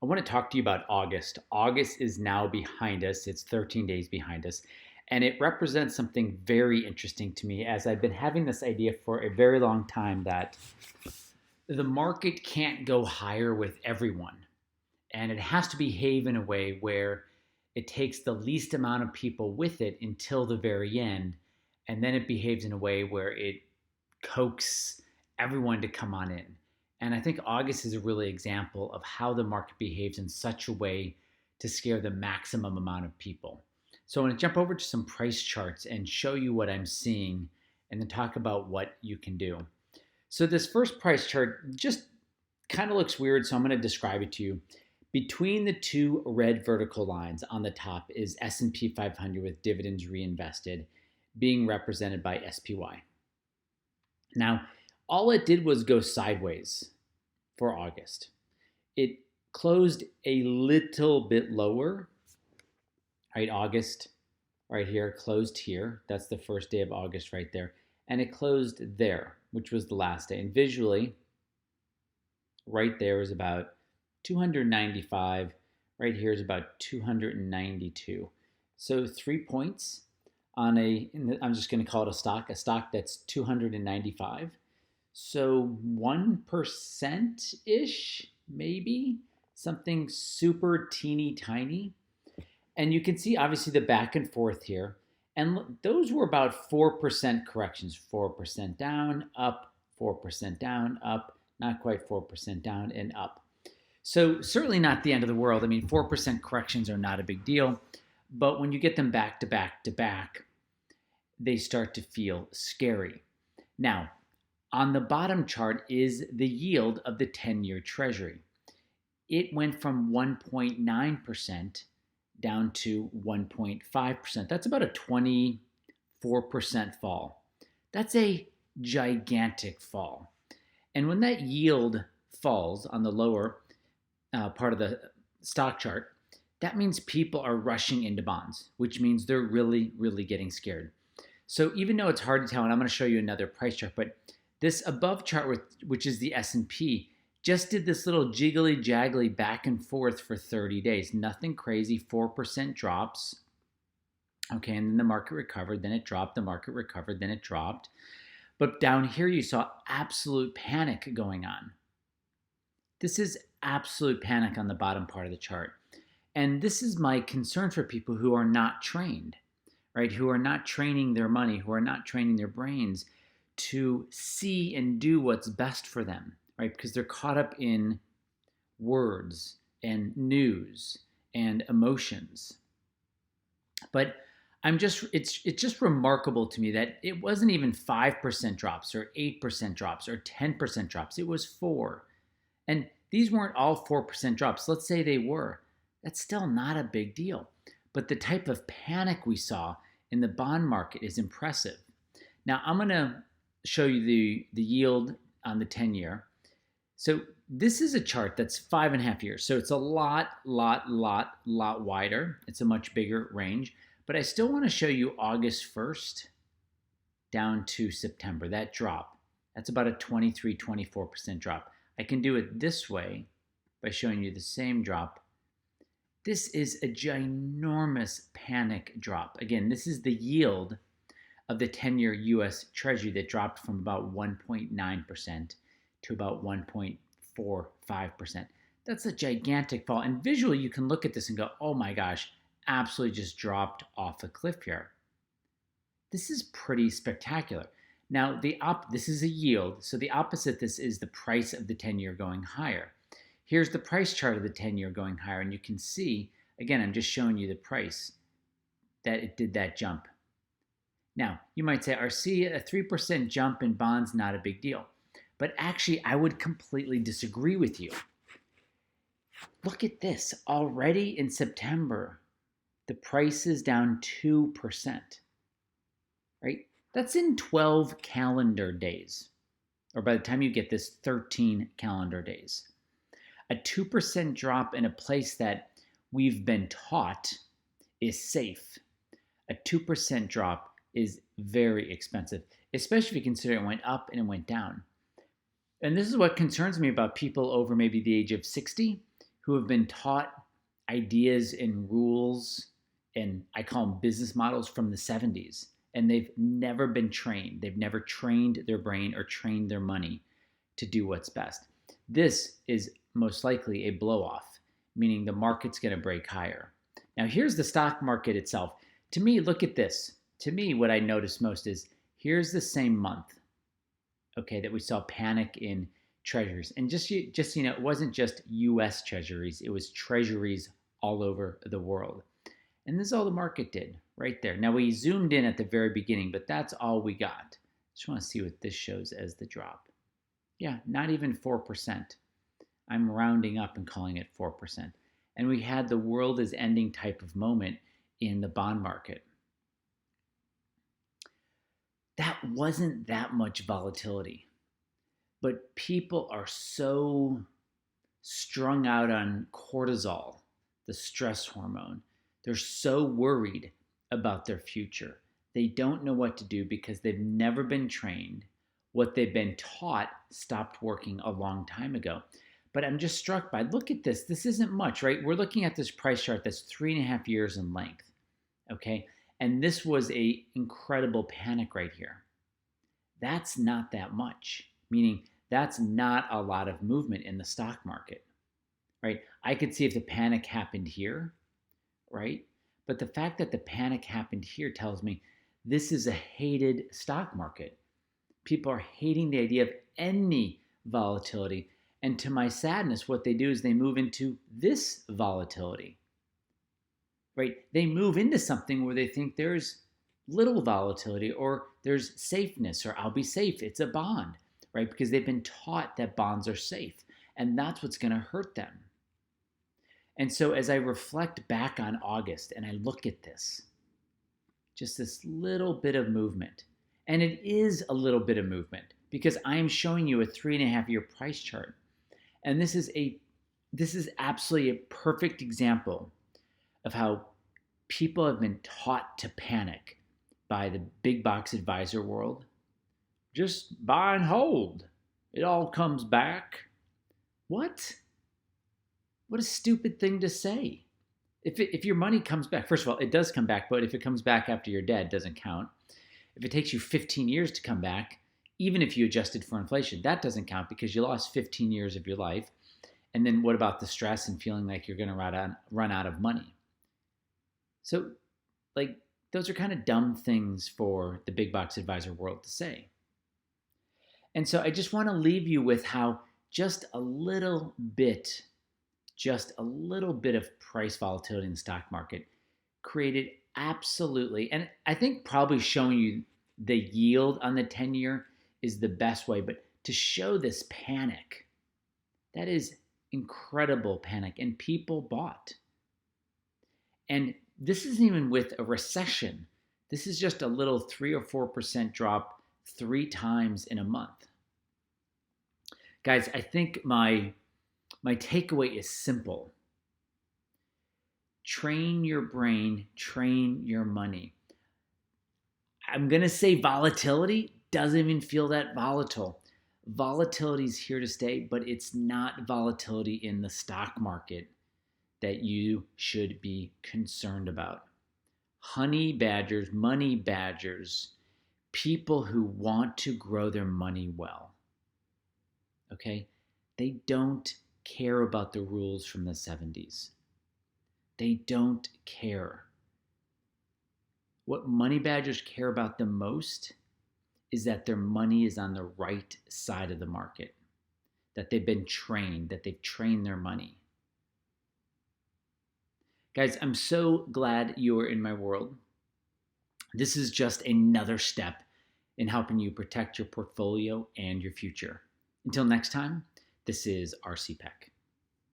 I want to talk to you about August. August is now behind us, it's 13 days behind us. And it represents something very interesting to me as I've been having this idea for a very long time that the market can't go higher with everyone. And it has to behave in a way where it takes the least amount of people with it until the very end. And then it behaves in a way where it coax everyone to come on in. And I think August is a really example of how the market behaves in such a way to scare the maximum amount of people. So I want to jump over to some price charts and show you what I'm seeing and then talk about what you can do. So this first price chart just kind of looks weird, so I'm going to describe it to you. Between the two red vertical lines on the top is S&P 500 with dividends reinvested being represented by SPY. Now, all it did was go sideways for August. It closed a little bit lower, right? August, right here, closed here. That's the first day of August right there. And it closed there, which was the last day. And visually, right there is about 295. Right here is about 292. So 3 points on I'm just going to call it a stock that's 295. So 1%-ish, maybe, something super teeny tiny. And you can see obviously the back and forth here. And those were about 4% corrections, 4% down, up, 4% down, up, not quite 4% down, and up. So certainly not the end of the world. I mean, 4% corrections are not a big deal. But when you get them back to back to back, they start to feel scary. Now, on the bottom chart is the yield of the 10-year Treasury. It went from 1.9% down to 1.5%. That's about a 24% fall. That's a gigantic fall. And when that yield falls on the lower part of the stock chart, that means people are rushing into bonds, which means they're really, really getting scared. So even though it's hard to tell, and I'm going to show you another price chart, but this above chart, which is the S&P, just did this little jiggly jaggly back and forth for 30 days. Nothing crazy, 4% drops. Okay, and then the market recovered, then it dropped, the market recovered, then it dropped. But down here you saw absolute panic going on. This is absolute panic on the bottom part of the chart. And this is my concern for people who are not trained, right? Who are not training their money, who are not training their brains to see and do what's best for them, right? Because they're caught up in words and news and emotions. But it's just remarkable to me that it wasn't even 5% drops or 8% drops or 10% drops. It was 4. And these weren't all 4% drops. Let's say they were. That's still not a big deal. But the type of panic we saw in the bond market is impressive. Now, I'm going to show you the yield on the 10-year. So this is a chart that's 5.5 years. So it's a lot wider. It's a much bigger range. But I still want to show you August 1st down to September, that drop. That's about a 23-24% drop. I can do it this way by showing you the same drop. This is a ginormous panic drop. Again, this is the yield of the 10-year U.S. Treasury that dropped from about 1.9% to about 1.45%. That's a gigantic fall. And visually, you can look at this and go, oh my gosh, absolutely just dropped off a cliff here. This is pretty spectacular. Now, this is a yield, so the opposite of this is the price of the 10-year going higher. Here's the price chart of the 10-year going higher, and you can see, again, I'm just showing you the price, that it did that jump. Now, you might say, RC, a 3% jump in bonds, not a big deal. But actually, I would completely disagree with you. Look at this. Already in September, the price is down 2%, right? That's in 12 calendar days, or by the time you get this, 13 calendar days. A 2% drop in a place that we've been taught is safe. A 2% drop is very expensive, especially if you consider it went up and it went down. And this is what concerns me about people over maybe the age of 60 who have been taught ideas and rules, and I call them business models from the 70s, and they've never been trained. They've never trained their brain or trained their money to do what's best. This is most likely a blow off, meaning the market's going to break higher. Now, here's the stock market itself. To me, look at this. To me, what I notice most is here's the same month, okay, that we saw panic in treasuries. And just you know, it wasn't just US treasuries, it was treasuries all over the world. And this is all the market did right there. Now, we zoomed in at the very beginning, but that's all we got. Just want to see what this shows as the drop. Yeah, not even 4%. I'm rounding up and calling it 4%. And we had the world is ending type of moment in the bond market. That wasn't that much volatility, but people are so strung out on cortisol, the stress hormone. They're so worried about their future. They don't know what to do because they've never been trained. What they've been taught stopped working a long time ago. But I'm just struck by, look at this. This isn't much, right? We're looking at this price chart that's 3.5 years in length, okay? And this was a incredible panic right here. That's not that much, meaning that's not a lot of movement in the stock market, right? I could see if the panic happened here, right? But the fact that the panic happened here tells me this is a hated stock market. People are hating the idea of any volatility. And to my sadness, what they do is they move into this volatility, right? They move into something where they think there's little volatility or there's safeness or I'll be safe. It's a bond, right? Because they've been taught that bonds are safe. And that's what's going to hurt them. And so as I reflect back on August and I look at this, just this little bit of movement, and it is a little bit of movement because I am showing you a 3.5 year price chart. And this is absolutely a perfect example of how people have been taught to panic by the big box advisor world. Just buy and hold. It all comes back. What? What a stupid thing to say. If your money comes back, first of all, it does come back, but if it comes back after you're dead, it doesn't count. If it takes you 15 years to come back, even if you adjusted for inflation, that doesn't count because you lost 15 years of your life. And then what about the stress and feeling like you're going to run out of money? So, like, those are kind of dumb things for the big box advisor world to say. And so I just want to leave you with how just a little bit of price volatility in the stock market created absolutely, and I think probably showing you the yield on the 10-year is the best way, but to show this panic, that is incredible panic, and people bought. And this isn't even with a recession. This is just a little 3 or 4% drop 3 times in a month. Guys, I think my takeaway is simple. Train your brain, train your money. I'm going to say volatility doesn't even feel that volatile. Volatility is here to stay, but it's not volatility in the stock market that you should be concerned about. Honey badgers, money badgers, people who want to grow their money well, okay? They don't care about the rules from the 70s. They don't care. What money badgers care about the most is that their money is on the right side of the market, that they've been trained, that they've trained their money. Guys, I'm so glad you're in my world. This is just another step in helping you protect your portfolio and your future. Until next time, this is RC Peck.